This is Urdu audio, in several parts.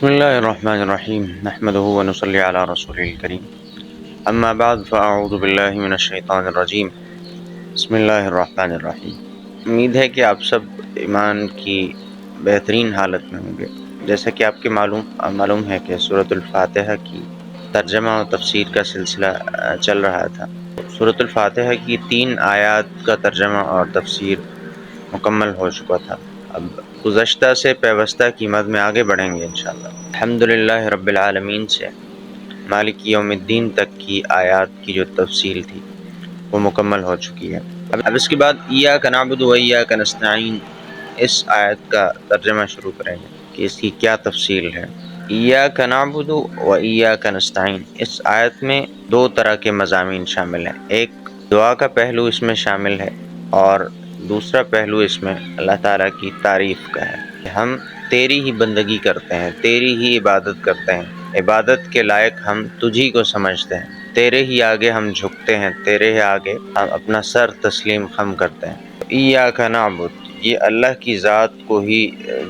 بسم الله الرحمن الرحيم نحمده ونصلي على رسوله الكريم أما بعد فأعوذ بالله من الشيطان الرجيم بسم الله الرحمن الرحیم۔ امید ہے کہ آپ سب ایمان کی بہترین حالت میں ہوں گے۔ جیسا کہ آپ کے معلوم ہے کہ سورۃ الفاتحہ کی ترجمہ و تفسیر کا سلسلہ چل رہا تھا۔ سورۃ الفاتحہ کی 3 آیات کا ترجمہ اور تفسیر مکمل ہو چکا تھا۔ اب گزشتہ سے پیوستہ کی مد میں آگے بڑھیں گے انشاءاللہ۔ الحمدللہ رب العالمین سے مالک یوم الدین تک کی آیات کی جو تفصیل تھی وہ مکمل ہو چکی ہے۔ اب اس کے بعد ایاک نعبد و ایاک نستعین، اس آیت کا ترجمہ شروع کریں گے کہ اس کی کیا تفصیل ہے۔ ایاک نعبد و ایاک نستعین، اس آیت میں 2 طرح کے مضامین شامل ہیں۔ ایک دعا کا پہلو اس میں شامل ہے اور دوسرا پہلو اس میں اللہ تعالیٰ کی تعریف کا ہے کہ ہم تیری ہی بندگی کرتے ہیں، تیری ہی عبادت کرتے ہیں، عبادت کے لائق ہم تجھی کو سمجھتے ہیں، تیرے ہی آگے ہم جھکتے ہیں، تیرے ہی آگے ہم اپنا سر تسلیم خم کرتے ہیں۔ ایاک نعبد، یہ اللہ کی ذات کو ہی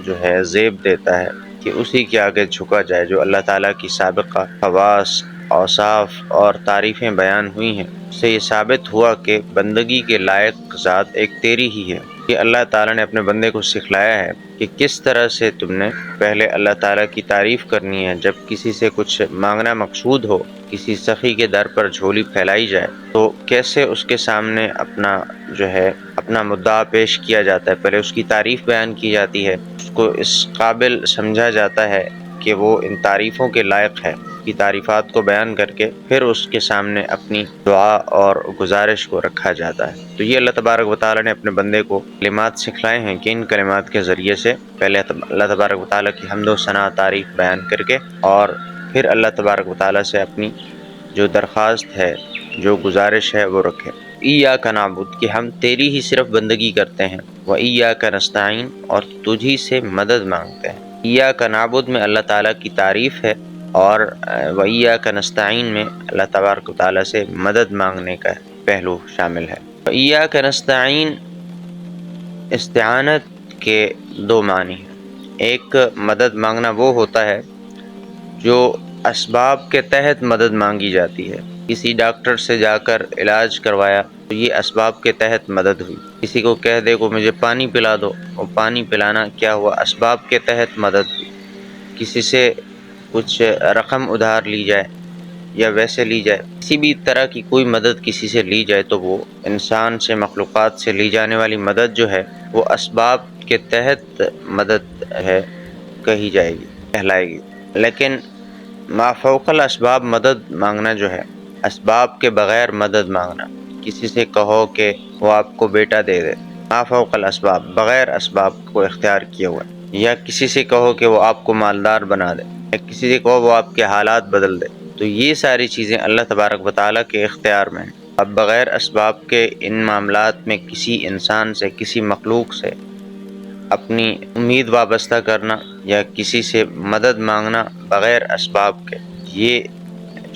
جو ہے زیب دیتا ہے کہ اسی کے آگے جھکا جائے۔ جو اللہ تعالیٰ کی سابقہ خواص، اوصاف اور تعریفیں بیان ہوئی ہیں، اس سے یہ ثابت ہوا کہ بندگی کے لائق ذات ایک تیری ہی ہے۔ کہ اللہ تعالیٰ نے اپنے بندے کو سکھلایا ہے کہ کس طرح سے تم نے پہلے اللہ تعالیٰ کی تعریف کرنی ہے۔ جب کسی سے کچھ مانگنا مقصود ہو، کسی سخی کے در پر جھولی پھیلائی جائے تو کیسے اس کے سامنے اپنا مدعا پیش کیا جاتا ہے۔ پہلے اس کی تعریف بیان کی جاتی ہے، اس کو اس قابل سمجھا جاتا ہے کہ وہ ان تعریفوں کے لائق ہے کی تعریفات کو بیان کر کے پھر اس کے سامنے اپنی دعا اور گزارش کو رکھا جاتا ہے۔ تو یہ اللہ تبارک و تعالیٰ نے اپنے بندے کو کلمات سکھلائے ہیں کہ ان کلمات کے ذریعے سے پہلے اللہ تبارک و تعالیٰ کی حمد و ثنا تعریف بیان کر کے اور پھر اللہ تبارک و تعالیٰ سے اپنی جو درخواست ہے، جو گزارش ہے وہ رکھے۔ ایاک نعبد، کہ ہم تیری ہی صرف بندگی کرتے ہیں، و ایاک نستعین، اور تجھی سے مدد مانگتے ہیں۔ ایاک نعبد میں اللہ تعالیٰ کی تعریف ہے اور و ایاک نستعین میں اللہ تبارک و تعالیٰ سے مدد مانگنے کا پہلو شامل ہے۔ و ایاک نستعین، استعانت کے 2 معنی ہیں۔ ایک مدد مانگنا وہ ہوتا ہے جو اسباب کے تحت مدد مانگی جاتی ہے۔ کسی ڈاکٹر سے جا کر علاج کروایا تو یہ اسباب کے تحت مدد ہوئی۔ کسی کو کہہ دے کو مجھے پانی پلا دو، وہ پانی پلانا کیا ہوا؟ اسباب کے تحت مدد ہوئی۔ کسی سے کچھ رقم ادھار لی جائے یا ویسے لی جائے، کسی بھی طرح کی کوئی مدد کسی سے لی جائے تو وہ انسان سے، مخلوقات سے لی جانے والی مدد جو ہے وہ اسباب کے تحت مدد ہے کہی جائے گی، کہلائے گی۔ لیکن ما فوق الاسباب مدد مانگنا جو ہے، اسباب کے بغیر مدد مانگنا، کسی سے کہو کہ وہ آپ کو بیٹا دے دے، ما فوق الاسباب، بغیر اسباب کو اختیار کیے ہوئے، یا کسی سے کہو کہ وہ آپ کو مالدار بنا دے، یا کسی سے کہو وہ آپ کے حالات بدل دے، تو یہ ساری چیزیں اللہ تبارک و تعالیٰ کے اختیار میں ہیں۔ اب بغیر اسباب کے ان معاملات میں کسی انسان سے، کسی مخلوق سے اپنی امید وابستہ کرنا یا کسی سے مدد مانگنا بغیر اسباب کے، یہ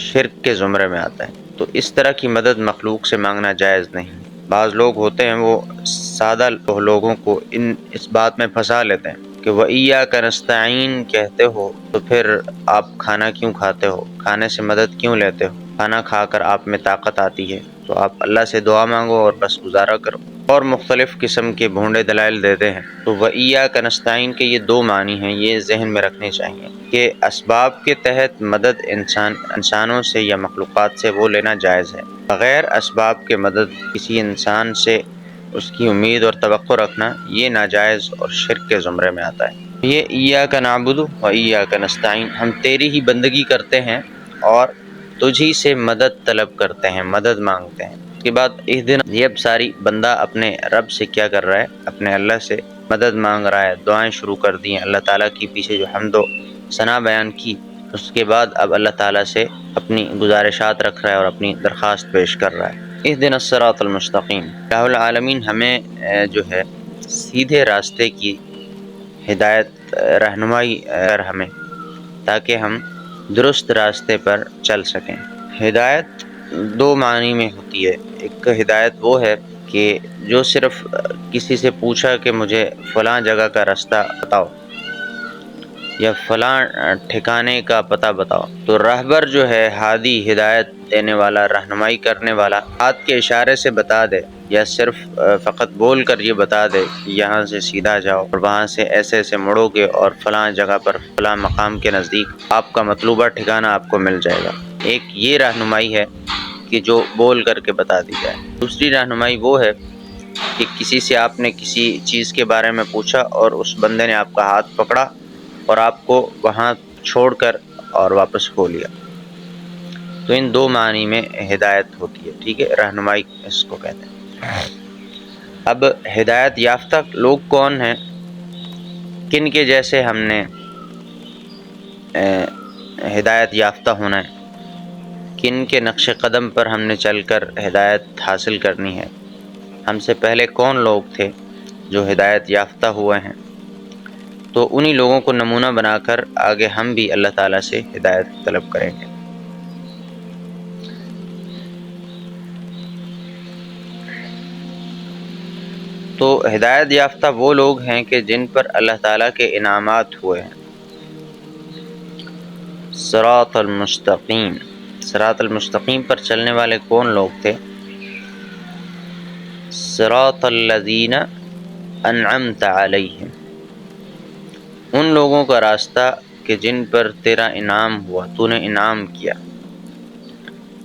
شرک کے زمرے میں آتا ہے۔ تو اس طرح کی مدد مخلوق سے مانگنا جائز نہیں۔ بعض لوگ ہوتے ہیں وہ سادہ لوگوں کو اس بات میں پھنسا لیتے ہیں کہ وَإِيَّاكَ نَسْتَعِينُ کہتے ہو تو پھر آپ کھانا کیوں کھاتے ہو؟ کھانے سے مدد کیوں لیتے ہو؟ کھانا کھا کر آپ میں طاقت آتی ہے تو آپ اللہ سے دعا مانگو اور بس گزارا کرو، اور مختلف قسم کے بھونڈے دلائل دیتے ہیں۔ تو وَإِيَّاكَ نَسْتَعِينُ کے یہ 2 معنی ہیں، یہ ذہن میں رکھنے چاہیے کہ اسباب کے تحت مدد انسانوں سے یا مخلوقات سے وہ لینا جائز ہے۔ بغیر اسباب کے مدد کسی انسان سے اس کی امید اور توقع رکھنا یہ ناجائز اور شرک کے زمرے میں آتا ہے۔ یہ ایاک نعبد و ایاک نستعین، ہم تیری ہی بندگی کرتے ہیں اور تجھی سے مدد طلب کرتے ہیں، مدد مانگتے ہیں۔ اس کے بعد یہ اب ساری بندہ اپنے رب سے کیا کر رہا ہے؟ اپنے اللہ سے مدد مانگ رہا ہے، دعائیں شروع کر دی ہیں، اللہ تعالیٰ کی پیچھے جو حمد و ثنا بیان کی، اس کے بعد اب اللہ تعالیٰ سے اپنی گزارشات رکھ رہا ہے اور اپنی درخواست پیش کر رہا ہے۔ اہدنا الصراط المستقیم، الہ العالمین ہمیں جو ہے سیدھے راستے کی ہدایت، رہنمائی کر ہمیں، تاکہ ہم درست راستے پر چل سکیں۔ ہدایت 2 معنی میں ہوتی ہے۔ ایک ہدایت وہ ہے کہ جو صرف کسی سے پوچھا کہ مجھے فلاں جگہ کا راستہ بتاؤ یا فلاں ٹھکانے کا پتہ بتاؤ، تو رہبر جو ہے ہادی ہدایت دینے والا، رہنمائی کرنے والا، ہاتھ کے اشارے سے بتا دے یا صرف فقط بول کر یہ بتا دے کہ یہاں سے سیدھا جاؤ اور وہاں سے ایسے ایسے مڑو گے اور فلاں جگہ پر فلاں مقام کے نزدیک آپ کا مطلوبہ ٹھکانہ آپ کو مل جائے گا۔ ایک یہ رہنمائی ہے کہ جو بول کر کے بتا دی جائے۔ دوسری رہنمائی وہ ہے کہ کسی سے آپ نے کسی چیز کے بارے میں پوچھا اور اس بندے نے آپ کا ہاتھ پکڑا اور آپ کو وہاں چھوڑ کر اور واپس کھو لیا، تو ان دو معنی میں ہدایت ہوتی ہے، ٹھیک ہے، رہنمائی اس کو کہتے ہیں۔ اب ہدایت یافتہ لوگ کون ہیں، کن کے جیسے ہم نے ہدایت یافتہ ہونا ہے، کن کے نقش قدم پر ہم نے چل کر ہدایت حاصل کرنی ہے، ہم سے پہلے کون لوگ تھے جو ہدایت یافتہ ہوئے ہیں، تو انہی لوگوں کو نمونہ بنا کر آگے ہم بھی اللہ تعالیٰ سے ہدایت طلب کریں گے۔ تو ہدایت یافتہ وہ لوگ ہیں کہ جن پر اللہ تعالیٰ کے انعامات ہوئے ہیں۔ صراط المستقیم، صراط المستقیم پر چلنے والے کون لوگ تھے؟ صراط الذین انعمت علیہم، ان لوگوں کا راستہ کہ جن پر تیرا انعام ہوا، تو نے انعام کیا،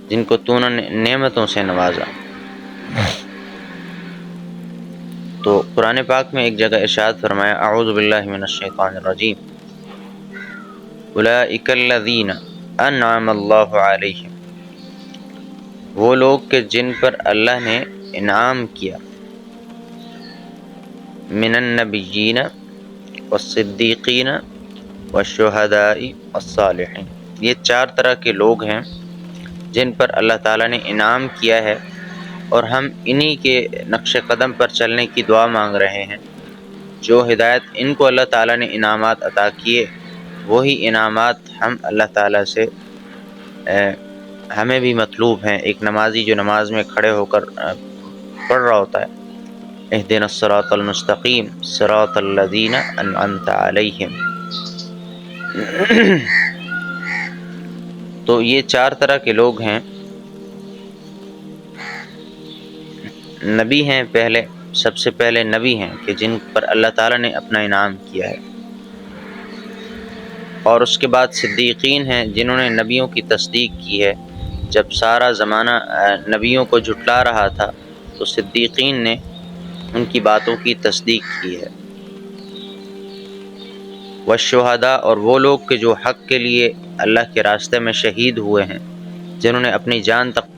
جن کو تو نے نعمتوں سے نوازا۔ تو قرآن پاک میں ایک جگہ ارشاد فرمایا، اعوذ باللہ من الشیطان الرجیم، اولئک الذین انعم اللہ علیہم، وہ لوگ کہ جن پر اللہ نے انعام کیا، من النبیین والصدیقین والشہداء والصالحین، یہ چار طرح کے لوگ ہیں جن پر اللہ تعالیٰ نے انعام کیا ہے، اور ہم انہی کے نقش قدم پر چلنے کی دعا مانگ رہے ہیں۔ جو ہدایت ان کو اللہ تعالیٰ نے انعامات عطا کیے، وہی انعامات ہم اللہ تعالیٰ سے ہمیں بھی مطلوب ہیں۔ ایک نمازی جو نماز میں کھڑے ہو کر پڑھ رہا ہوتا ہے، اہدنا الصراط المستقیم صراط الذین انعمت علیہم، تو یہ چار طرح کے لوگ ہیں۔ نبی ہیں، پہلے سب سے پہلے نبی ہیں کہ جن پر اللہ تعالیٰ نے اپنا انعام کیا ہے، اور اس کے بعد صدیقین ہیں جنہوں نے نبیوں کی تصدیق کی ہے۔ جب سارا زمانہ نبیوں کو جھٹلا رہا تھا تو صدیقین نے ان کی باتوں کی تصدیق کی ہے۔ والشہداء، اور وہ لوگ کہ جو حق کے لیے اللہ کے راستے میں شہید ہوئے ہیں، جنہوں نے اپنی جان تک